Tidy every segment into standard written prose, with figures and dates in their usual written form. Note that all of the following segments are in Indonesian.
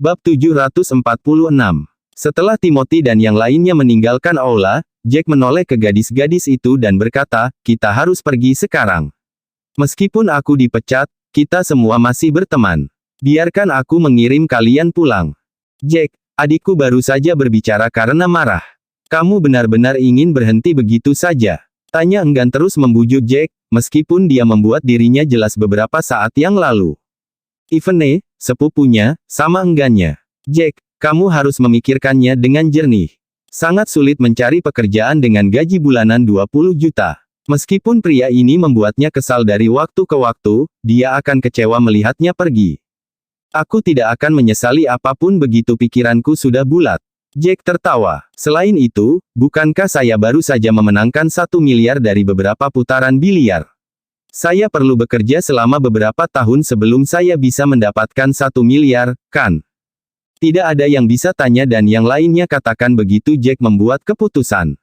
Bab 746. Setelah Timothy dan yang lainnya meninggalkan aula, Jack menoleh ke gadis-gadis itu dan berkata, "Kita harus pergi sekarang. Meskipun aku dipecat, kita semua masih berteman. Biarkan aku mengirim kalian pulang." "Jack, adikku baru saja berbicara karena marah. Kamu benar-benar ingin berhenti begitu saja?" tanya enggan terus membujuk Jack, meskipun dia membuat dirinya jelas beberapa saat yang lalu. Ivene, sepupunya, sama enggannya. "Jack, kamu harus memikirkannya dengan jernih. Sangat sulit mencari pekerjaan dengan gaji bulanan 20 juta. Meskipun pria ini membuatnya kesal dari waktu ke waktu, dia akan kecewa melihatnya pergi. Aku tidak akan menyesali apapun begitu pikiranku sudah bulat." Jack tertawa. "Selain itu, bukankah saya baru saja memenangkan 1 miliar dari beberapa putaran biliar? Saya perlu bekerja selama beberapa tahun sebelum saya bisa mendapatkan 1 miliar, kan?" Tidak ada yang bisa tanya dan yang lainnya katakan begitu Jack membuat keputusan.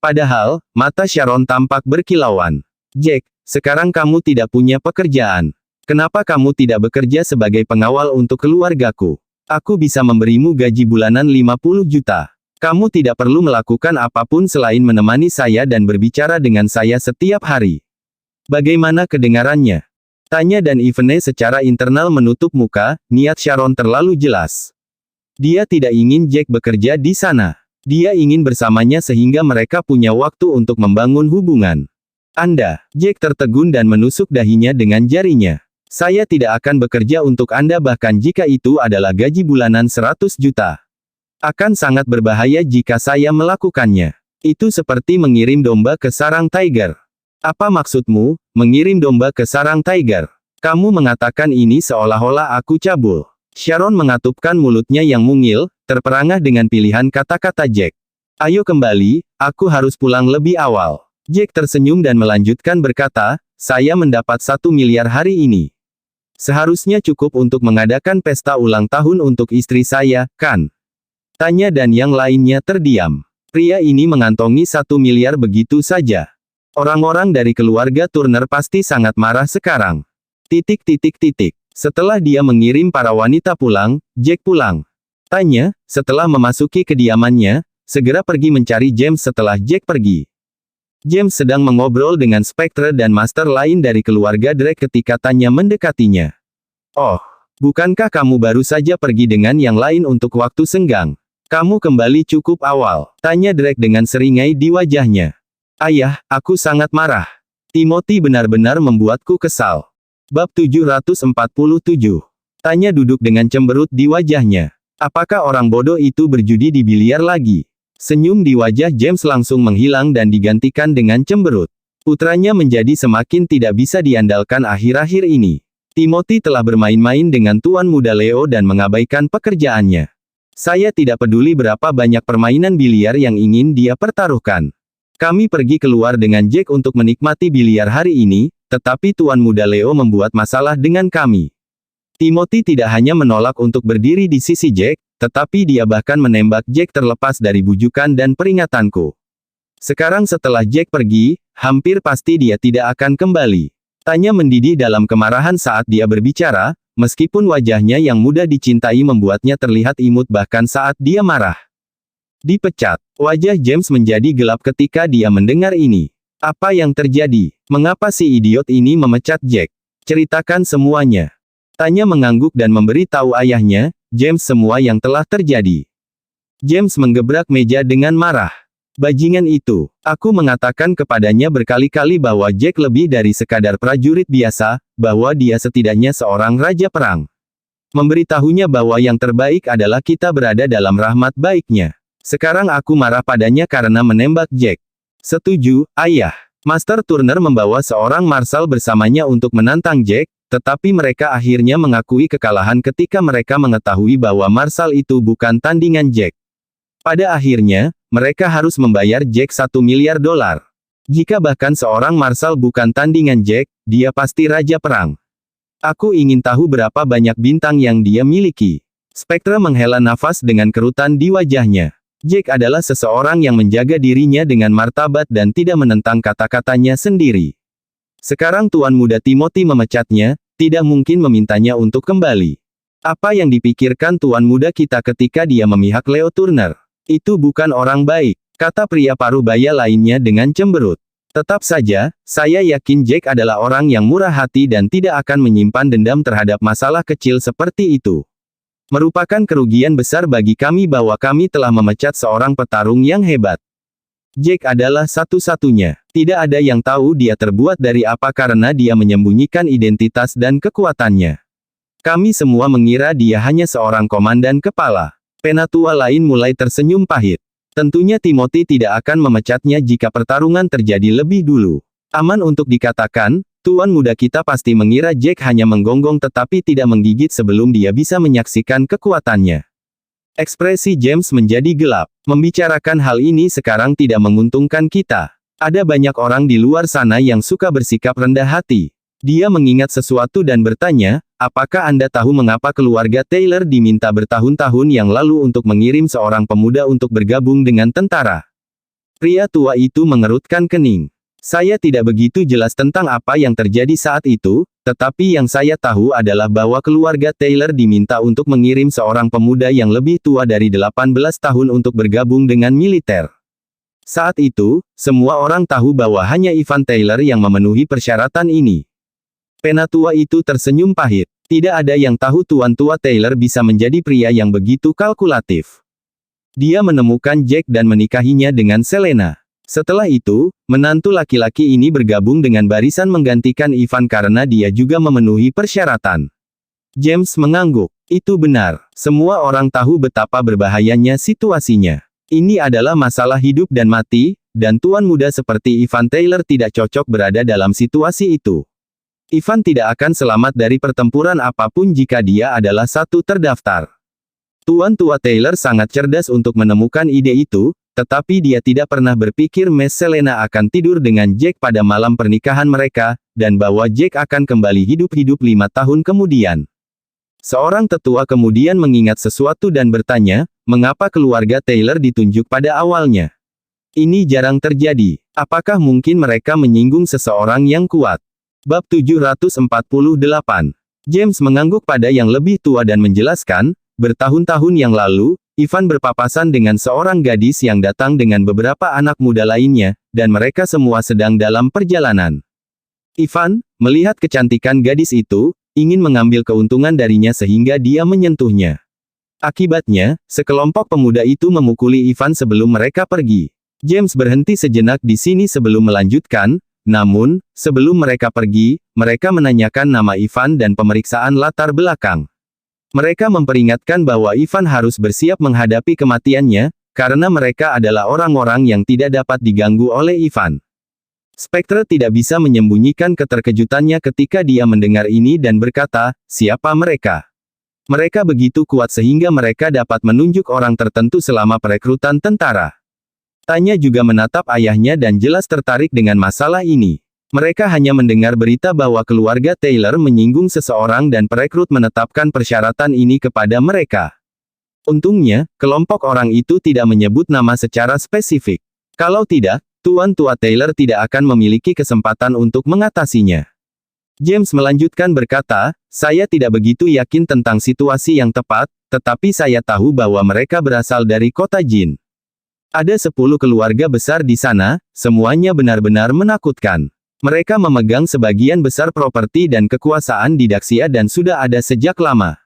Padahal, mata Sharon tampak berkilauan. "Jack, sekarang kamu tidak punya pekerjaan. Kenapa kamu tidak bekerja sebagai pengawal untuk keluargaku? Aku bisa memberimu gaji bulanan 50 juta. Kamu tidak perlu melakukan apapun selain menemani saya dan berbicara dengan saya setiap hari." "Bagaimana kedengarannya?" tanya dan Ivene secara internal menutup muka, niat Sharon terlalu jelas. Dia tidak ingin Jack bekerja di sana. Dia ingin bersamanya sehingga mereka punya waktu untuk membangun hubungan. "Anda," Jack tertegun dan menusuk dahinya dengan jarinya. "Saya tidak akan bekerja untuk Anda bahkan jika itu adalah gaji bulanan 100 juta. Akan sangat berbahaya jika saya melakukannya. Itu seperti mengirim domba ke sarang tiger." "Apa maksudmu, mengirim domba ke sarang tiger? Kamu mengatakan ini seolah-olah aku cabul." Sharon mengatupkan mulutnya yang mungil, terperangah dengan pilihan kata-kata Jack. "Ayo kembali, aku harus pulang lebih awal." Jack tersenyum dan melanjutkan berkata, "Saya mendapat 1 miliar hari ini. Seharusnya cukup untuk mengadakan pesta ulang tahun untuk istri saya, kan?" tanya dan yang lainnya terdiam. Pria ini mengantongi 1 miliar begitu saja. Orang-orang dari keluarga Turner pasti sangat marah sekarang. Setelah dia mengirim para wanita pulang, Jack pulang. Tanya, setelah memasuki kediamannya, segera pergi mencari James setelah Jack pergi. James sedang mengobrol dengan Spectre dan Master lain dari keluarga Drake ketika Tanya mendekatinya. "Oh, bukankah kamu baru saja pergi dengan yang lain untuk waktu senggang? Kamu kembali cukup awal," tanya Drake dengan seringai di wajahnya. "Ayah, aku sangat marah. Timothy benar-benar membuatku kesal." Bab 747. Tanya duduk dengan cemberut di wajahnya. Apakah orang bodoh itu berjudi di biliar lagi? Senyum di wajah James langsung menghilang dan digantikan dengan cemberut. Putranya menjadi semakin tidak bisa diandalkan akhir-akhir ini. Timothy telah bermain-main dengan Tuan Muda Leo dan mengabaikan pekerjaannya. Saya tidak peduli berapa banyak permainan biliar yang ingin dia pertaruhkan. Kami pergi keluar dengan Jack untuk menikmati biliar hari ini, tetapi Tuan Muda Leo membuat masalah dengan kami. Timothy tidak hanya menolak untuk berdiri di sisi Jack, tetapi dia bahkan menembak Jack terlepas dari bujukan dan peringatanku. Sekarang setelah Jack pergi, hampir pasti dia tidak akan kembali. Tanya mendidih dalam kemarahan saat dia berbicara, meskipun wajahnya yang mudah dicintai membuatnya terlihat imut bahkan saat dia marah. Dipecat. Wajah James menjadi gelap ketika dia mendengar ini. Apa yang terjadi? Mengapa si idiot ini memecat Jack? Ceritakan semuanya. Tanya mengangguk dan memberi tahu ayahnya, James semua yang telah terjadi. James menggebrak meja dengan marah. Bajingan itu. Aku mengatakan kepadanya berkali-kali bahwa Jack lebih dari sekadar prajurit biasa, bahwa dia setidaknya seorang raja perang. Memberitahunya bahwa yang terbaik adalah kita berada dalam rahmat baiknya. Sekarang aku marah padanya karena menembak Jack. Setuju, ayah. Master Turner membawa seorang marsal bersamanya untuk menantang Jack, tetapi mereka akhirnya mengakui kekalahan ketika mereka mengetahui bahwa marsal itu bukan tandingan Jack. Pada akhirnya, mereka harus membayar Jack 1 miliar dolar. Jika bahkan seorang marsal bukan tandingan Jack, dia pasti raja perang. Aku ingin tahu berapa banyak bintang yang dia miliki. Spectre menghela nafas dengan kerutan di wajahnya. Jack adalah seseorang yang menjaga dirinya dengan martabat dan tidak menentang kata-katanya sendiri. Sekarang Tuan Muda Timothy memecatnya, tidak mungkin memintanya untuk kembali. Apa yang dipikirkan tuan muda kita ketika dia memihak Leo Turner? Itu bukan orang baik, kata pria paruh baya lainnya dengan cemberut. Tetap saja, saya yakin Jack adalah orang yang murah hati dan tidak akan menyimpan dendam terhadap masalah kecil seperti itu. Merupakan kerugian besar bagi kami bahwa kami telah memecat seorang petarung yang hebat. Jack adalah satu-satunya. Tidak ada yang tahu dia terbuat dari apa karena dia menyembunyikan identitas dan kekuatannya. Kami semua mengira dia hanya seorang komandan kepala. Penatua lain mulai tersenyum pahit. Tentunya Timothy tidak akan memecatnya jika pertarungan terjadi lebih dulu. Aman untuk dikatakan, tuan muda kita pasti mengira Jack hanya menggonggong tetapi tidak menggigit sebelum dia bisa menyaksikan kekuatannya. Ekspresi James menjadi gelap. Membicarakan hal ini sekarang tidak menguntungkan kita. Ada banyak orang di luar sana yang suka bersikap rendah hati. Dia mengingat sesuatu dan bertanya, apakah Anda tahu mengapa keluarga Taylor diminta bertahun-tahun yang lalu untuk mengirim seorang pemuda untuk bergabung dengan tentara? Pria tua itu mengerutkan kening. Saya tidak begitu jelas tentang apa yang terjadi saat itu, tetapi yang saya tahu adalah bahwa keluarga Taylor diminta untuk mengirim seorang pemuda yang lebih tua dari 18 tahun untuk bergabung dengan militer. Saat itu, semua orang tahu bahwa hanya Ivan Taylor yang memenuhi persyaratan ini. Penatua itu tersenyum pahit. Tidak ada yang tahu tuan tua Taylor bisa menjadi pria yang begitu kalkulatif. Dia menemukan Jack dan menikahinya dengan Selena. Setelah itu, menantu laki-laki ini bergabung dengan barisan menggantikan Ivan karena dia juga memenuhi persyaratan. James mengangguk. Itu benar. Semua orang tahu betapa berbahayanya situasinya. Ini adalah masalah hidup dan mati, dan tuan muda seperti Ivan Taylor tidak cocok berada dalam situasi itu. Ivan tidak akan selamat dari pertempuran apapun jika dia adalah satu terdaftar. Tuan tua Taylor sangat cerdas untuk menemukan ide itu, tetapi dia tidak pernah berpikir Miss Selena akan tidur dengan Jack pada malam pernikahan mereka, dan bahwa Jack akan kembali hidup-hidup 5 tahun kemudian. Seorang tetua kemudian mengingat sesuatu dan bertanya, mengapa keluarga Taylor ditunjuk pada awalnya? Ini jarang terjadi. Apakah mungkin mereka menyinggung seseorang yang kuat? Bab 748. James mengangguk pada yang lebih tua dan menjelaskan, bertahun-tahun yang lalu, Ivan berpapasan dengan seorang gadis yang datang dengan beberapa anak muda lainnya, dan mereka semua sedang dalam perjalanan. Ivan, melihat kecantikan gadis itu, ingin mengambil keuntungan darinya sehingga dia menyentuhnya. Akibatnya, sekelompok pemuda itu memukuli Ivan sebelum mereka pergi. James berhenti sejenak di sini sebelum melanjutkan, namun, sebelum mereka pergi, mereka menanyakan nama Ivan dan pemeriksaan latar belakang. Mereka memperingatkan bahwa Ivan harus bersiap menghadapi kematiannya, karena mereka adalah orang-orang yang tidak dapat diganggu oleh Ivan. Spectre tidak bisa menyembunyikan keterkejutannya ketika dia mendengar ini dan berkata, siapa mereka? Mereka begitu kuat sehingga mereka dapat menunjuk orang tertentu selama perekrutan tentara. Tanya juga menatap ayahnya dan jelas tertarik dengan masalah ini. Mereka hanya mendengar berita bahwa keluarga Taylor menyinggung seseorang dan perekrut menetapkan persyaratan ini kepada mereka. Untungnya, kelompok orang itu tidak menyebut nama secara spesifik. Kalau tidak, tuan tua Taylor tidak akan memiliki kesempatan untuk mengatasinya. James melanjutkan berkata, saya tidak begitu yakin tentang situasi yang tepat, tetapi saya tahu bahwa mereka berasal dari kota Jin. Ada 10 keluarga besar di sana, semuanya benar-benar menakutkan. Mereka memegang sebagian besar properti dan kekuasaan di Daxia dan sudah ada sejak lama.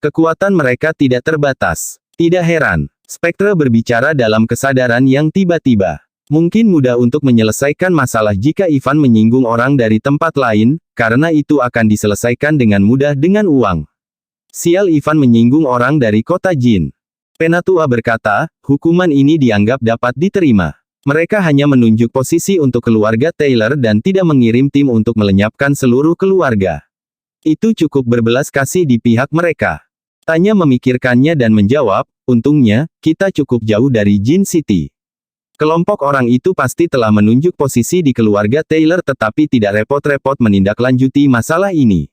Kekuatan mereka tidak terbatas. Tidak heran, Spectre berbicara dalam kesadaran yang tiba-tiba. Mungkin mudah untuk menyelesaikan masalah jika Ivan menyinggung orang dari tempat lain, karena itu akan diselesaikan dengan mudah dengan uang. Sial Ivan menyinggung orang dari kota Jin. Penatua berkata, hukuman ini dianggap dapat diterima. Mereka hanya menunjuk posisi untuk keluarga Taylor dan tidak mengirim tim untuk melenyapkan seluruh keluarga. Itu cukup berbelas kasih di pihak mereka. Tanya memikirkannya dan menjawab, untungnya, kita cukup jauh dari Jin City. Kelompok orang itu pasti telah menunjuk posisi di keluarga Taylor tetapi tidak repot-repot menindaklanjuti masalah ini.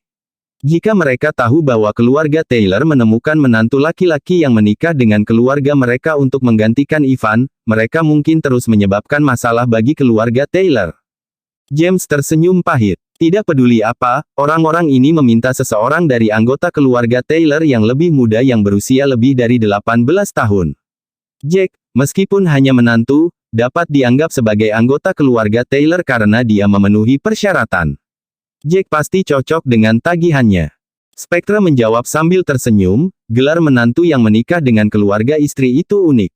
Jika mereka tahu bahwa keluarga Taylor menemukan menantu laki-laki yang menikah dengan keluarga mereka untuk menggantikan Ivan, mereka mungkin terus menyebabkan masalah bagi keluarga Taylor. James tersenyum pahit. Tidak peduli apa, orang-orang ini meminta seseorang dari anggota keluarga Taylor yang lebih muda yang berusia lebih dari 18 tahun. Jack, meskipun hanya menantu, dapat dianggap sebagai anggota keluarga Taylor karena dia memenuhi persyaratan. Jack pasti cocok dengan tagihannya. Spectre menjawab sambil tersenyum, gelar menantu yang menikah dengan keluarga istri itu unik.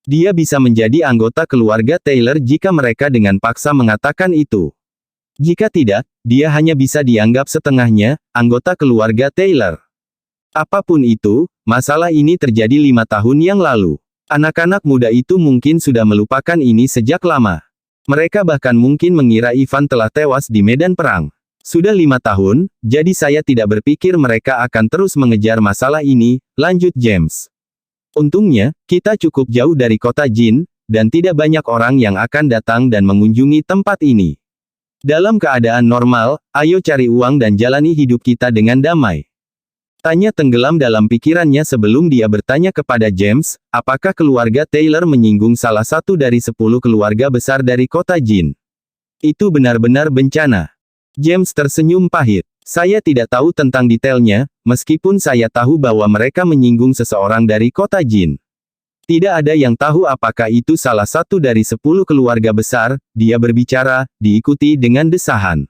Dia bisa menjadi anggota keluarga Taylor jika mereka dengan paksa mengatakan itu. Jika tidak, dia hanya bisa dianggap setengahnya, anggota keluarga Taylor. Apapun itu, masalah ini terjadi 5 tahun yang lalu. Anak-anak muda itu mungkin sudah melupakan ini sejak lama. Mereka bahkan mungkin mengira Ivan telah tewas di medan perang. Sudah 5 tahun, jadi saya tidak berpikir mereka akan terus mengejar masalah ini, lanjut James. Untungnya, kita cukup jauh dari kota Jin, dan tidak banyak orang yang akan datang dan mengunjungi tempat ini. Dalam keadaan normal, ayo cari uang dan jalani hidup kita dengan damai. Tanya tenggelam dalam pikirannya sebelum dia bertanya kepada James, apakah keluarga Taylor menyinggung salah satu dari 10 keluarga besar dari kota Jin. Itu benar-benar bencana. James tersenyum pahit. Saya tidak tahu tentang detailnya, meskipun saya tahu bahwa mereka menyinggung seseorang dari kota Jin. Tidak ada yang tahu apakah itu salah satu dari 10 keluarga besar, dia berbicara, diikuti dengan desahan.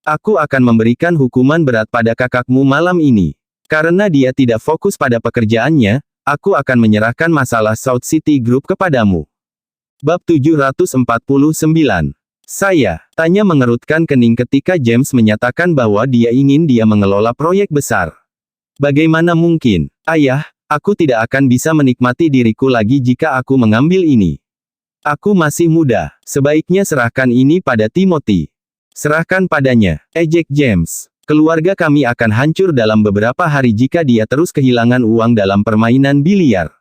Aku akan memberikan hukuman berat pada kakakmu malam ini. Karena dia tidak fokus pada pekerjaannya, aku akan menyerahkan masalah South City Group kepadamu. Bab 749. Saya, tanya mengerutkan kening ketika James menyatakan bahwa dia ingin dia mengelola proyek besar. Bagaimana mungkin, ayah? Aku tidak akan bisa menikmati diriku lagi jika aku mengambil ini. Aku masih muda. Sebaiknya serahkan ini pada Timothy. Serahkan padanya, ejek James. Keluarga kami akan hancur dalam beberapa hari jika dia terus kehilangan uang dalam permainan biliar.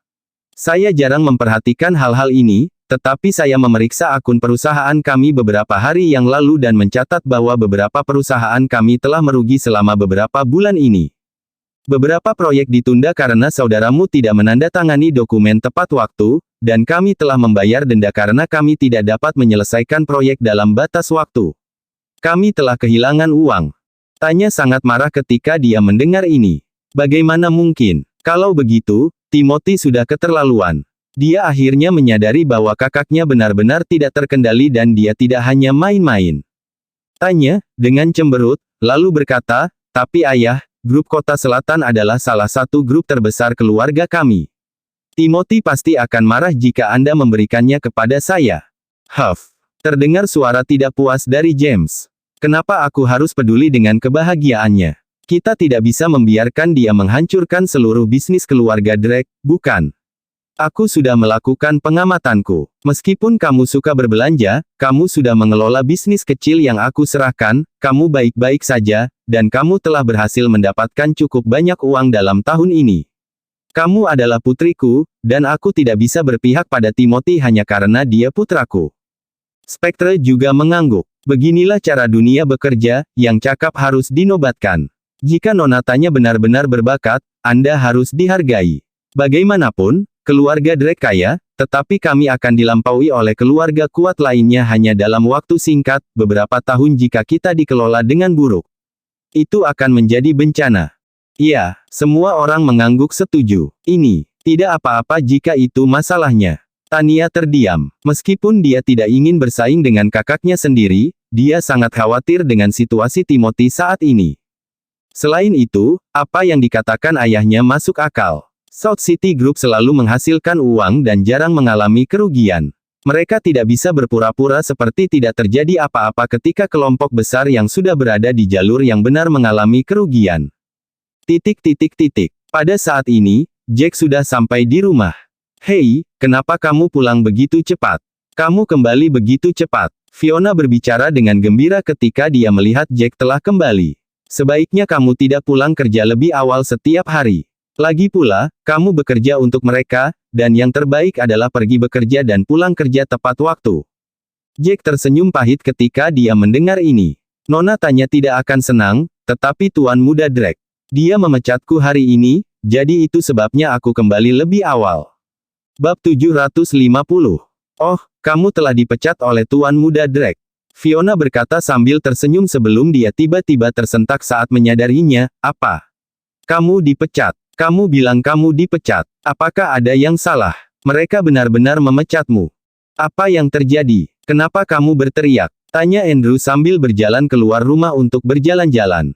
Saya jarang memperhatikan hal-hal ini, tetapi saya memeriksa akun perusahaan kami beberapa hari yang lalu dan mencatat bahwa beberapa perusahaan kami telah merugi selama beberapa bulan ini. Beberapa proyek ditunda karena saudaramu tidak menandatangani dokumen tepat waktu, dan kami telah membayar denda karena kami tidak dapat menyelesaikan proyek dalam batas waktu. Kami telah kehilangan uang. Tanya sangat marah ketika dia mendengar ini. Bagaimana mungkin? Kalau begitu, Timothy sudah keterlaluan. Dia akhirnya menyadari bahwa kakaknya benar-benar tidak terkendali dan dia tidak hanya main-main. Tanya, dengan cemberut, lalu berkata, tapi ayah, grup Kota Selatan adalah salah satu grup terbesar keluarga kami. Timothy pasti akan marah jika Anda memberikannya kepada saya. Huff. Terdengar suara tidak puas dari James. Kenapa aku harus peduli dengan kebahagiaannya? Kita tidak bisa membiarkan dia menghancurkan seluruh bisnis keluarga Drake, bukan? Aku sudah melakukan pengamatanku. Meskipun kamu suka berbelanja, kamu sudah mengelola bisnis kecil yang aku serahkan, kamu baik-baik saja, dan kamu telah berhasil mendapatkan cukup banyak uang dalam tahun ini. Kamu adalah putriku, dan aku tidak bisa berpihak pada Timothy hanya karena dia putraku. Spectre juga mengangguk. Beginilah cara dunia bekerja, yang cakap harus dinobatkan. Jika Nonatanya benar-benar berbakat, Anda harus dihargai. Bagaimanapun, keluarga Drake kaya, tetapi kami akan dilampaui oleh keluarga kuat lainnya hanya dalam waktu singkat, beberapa tahun jika kita dikelola dengan buruk. Itu akan menjadi bencana. Iya, semua orang mengangguk setuju. Ini, tidak apa-apa jika itu masalahnya. Tania terdiam. Meskipun dia tidak ingin bersaing dengan kakaknya sendiri, dia sangat khawatir dengan situasi Timothy saat ini. Selain itu, apa yang dikatakan ayahnya masuk akal. South City Group selalu menghasilkan uang dan jarang mengalami kerugian. Mereka tidak bisa berpura-pura seperti tidak terjadi apa-apa ketika kelompok besar yang sudah berada di jalur yang benar mengalami kerugian. Pada saat ini, Jack sudah sampai di rumah. Hei, kenapa kamu pulang begitu cepat? Kamu kembali begitu cepat. Fiona berbicara dengan gembira ketika dia melihat Jack telah kembali. Sebaiknya kamu tidak pulang kerja lebih awal setiap hari. Lagi pula, kamu bekerja untuk mereka, dan yang terbaik adalah pergi bekerja dan pulang kerja tepat waktu. Jack tersenyum pahit ketika dia mendengar ini. Nona tanya tidak akan senang, tetapi Tuan Muda Drake. Dia memecatku hari ini, jadi itu sebabnya aku kembali lebih awal. Bab 750. Oh, kamu telah dipecat oleh Tuan Muda Drake. Fiona berkata sambil tersenyum sebelum dia tiba-tiba tersentak saat menyadarinya. Apa? Kamu dipecat. Kamu bilang kamu dipecat. Apakah ada yang salah? Mereka benar-benar memecatmu. Apa yang terjadi? Kenapa kamu berteriak? Tanya Andrew sambil berjalan keluar rumah untuk berjalan-jalan.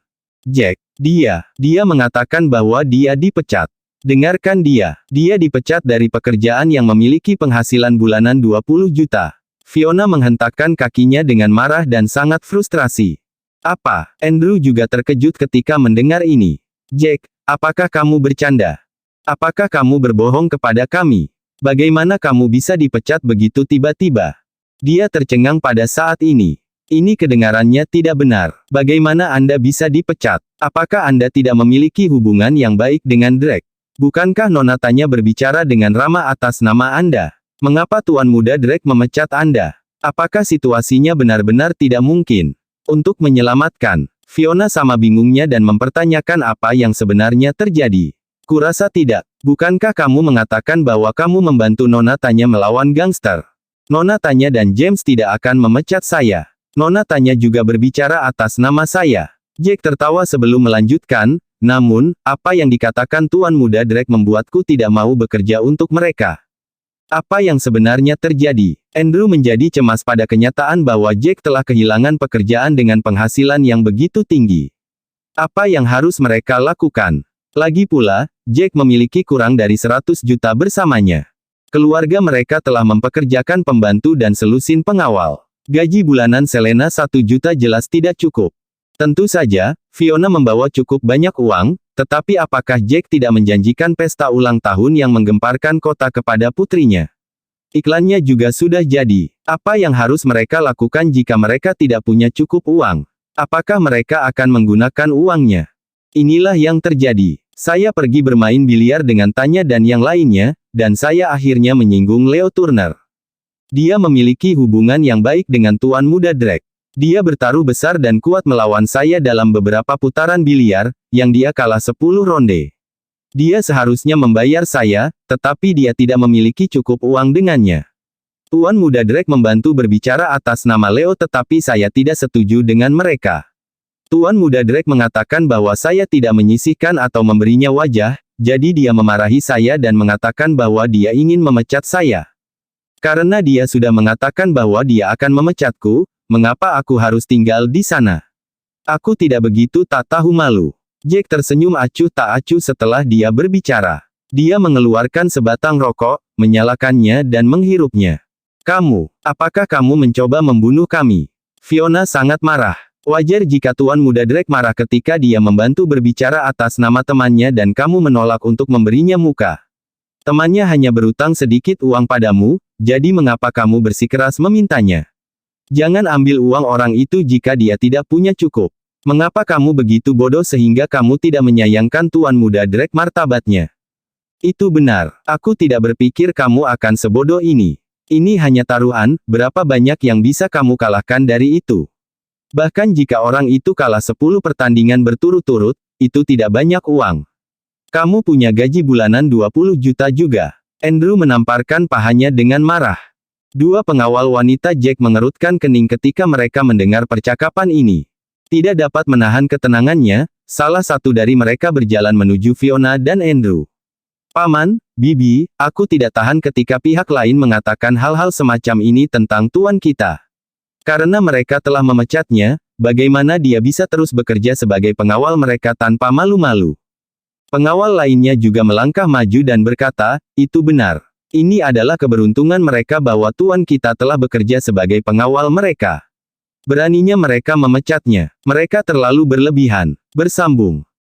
Jack, dia mengatakan bahwa dia dipecat. Dengarkan dia dipecat dari pekerjaan yang memiliki penghasilan bulanan 20 juta. Fiona menghentakkan kakinya dengan marah dan sangat frustrasi. Apa? Andrew juga terkejut ketika mendengar ini. Jack, apakah kamu bercanda? Apakah kamu berbohong kepada kami? Bagaimana kamu bisa dipecat begitu tiba-tiba? Dia tercengang pada saat ini. Ini kedengarannya tidak benar. Bagaimana Anda bisa dipecat? Apakah Anda tidak memiliki hubungan yang baik dengan Drake? Bukankah Nona tanya berbicara dengan ramah atas nama Anda? Mengapa Tuan Muda Drake memecat Anda? Apakah situasinya benar-benar tidak mungkin? Untuk menyelamatkan, Fiona sama bingungnya dan mempertanyakan apa yang sebenarnya terjadi. Kurasa tidak. Bukankah kamu mengatakan bahwa kamu membantu Nona tanya melawan gangster? Nona tanya dan James tidak akan memecat saya. Nona tanya juga berbicara atas nama saya. Jack tertawa sebelum melanjutkan, namun, apa yang dikatakan Tuan Muda Drake membuatku tidak mau bekerja untuk mereka. Apa yang sebenarnya terjadi? Andrew menjadi cemas pada kenyataan bahwa Jack telah kehilangan pekerjaan dengan penghasilan yang begitu tinggi. Apa yang harus mereka lakukan? Lagi pula, Jack memiliki kurang dari 100 juta bersamanya. Keluarga mereka telah mempekerjakan pembantu dan selusin pengawal. Gaji bulanan Selena 1 juta jelas tidak cukup. Tentu saja, Fiona membawa cukup banyak uang, tetapi apakah Jack tidak menjanjikan pesta ulang tahun yang menggemparkan kota kepada putrinya? Iklannya juga sudah jadi. Apa yang harus mereka lakukan jika mereka tidak punya cukup uang? Apakah mereka akan menggunakan uangnya? Inilah yang terjadi. Saya pergi bermain biliar dengan Tanya dan yang lainnya, dan saya akhirnya menyinggung Leo Turner. Dia memiliki hubungan yang baik dengan Tuan Muda Drake. Dia bertaruh besar dan kuat melawan saya dalam beberapa putaran biliar, yang dia kalah 10 ronde. Dia seharusnya membayar saya, tetapi dia tidak memiliki cukup uang dengannya. Tuan Muda Drake membantu berbicara atas nama Leo tetapi saya tidak setuju dengan mereka. Tuan Muda Drake mengatakan bahwa saya tidak menyisihkan atau memberinya wajah, jadi dia memarahi saya dan mengatakan bahwa dia ingin memecat saya. Karena dia sudah mengatakan bahwa dia akan memecatku, mengapa aku harus tinggal di sana? Aku tidak begitu tak tahu malu. Jack tersenyum acuh tak acuh setelah dia berbicara. Dia mengeluarkan sebatang rokok, menyalakannya dan menghirupnya. Kamu, apakah kamu mencoba membunuh kami? Fiona sangat marah. Wajar jika Tuan Muda Drake marah ketika dia membantu berbicara atas nama temannya dan kamu menolak untuk memberinya muka. Temannya hanya berutang sedikit uang padamu, jadi mengapa kamu bersikeras memintanya? Jangan ambil uang orang itu jika dia tidak punya cukup. Mengapa kamu begitu bodoh sehingga kamu tidak menyayangkan Tuan Muda Drake martabatnya? Itu benar. Aku tidak berpikir kamu akan sebodoh ini. Ini hanya taruhan, berapa banyak yang bisa kamu kalahkan dari itu? Bahkan jika orang itu kalah 10 pertandingan berturut-turut, itu tidak banyak uang. Kamu punya gaji bulanan 20 juta juga. Andrew menamparkan pahanya dengan marah. Dua pengawal wanita Jack mengerutkan kening ketika mereka mendengar percakapan ini. Tidak dapat menahan ketenangannya, salah satu dari mereka berjalan menuju Fiona dan Andrew. Paman, Bibi, aku tidak tahan ketika pihak lain mengatakan hal-hal semacam ini tentang tuan kita. Karena mereka telah memecatnya, bagaimana dia bisa terus bekerja sebagai pengawal mereka tanpa malu-malu? Pengawal lainnya juga melangkah maju dan berkata, itu benar. Ini adalah keberuntungan mereka bahwa tuan kita telah bekerja sebagai pengawal mereka. Beraninya mereka memecatnya. Mereka terlalu berlebihan. Bersambung.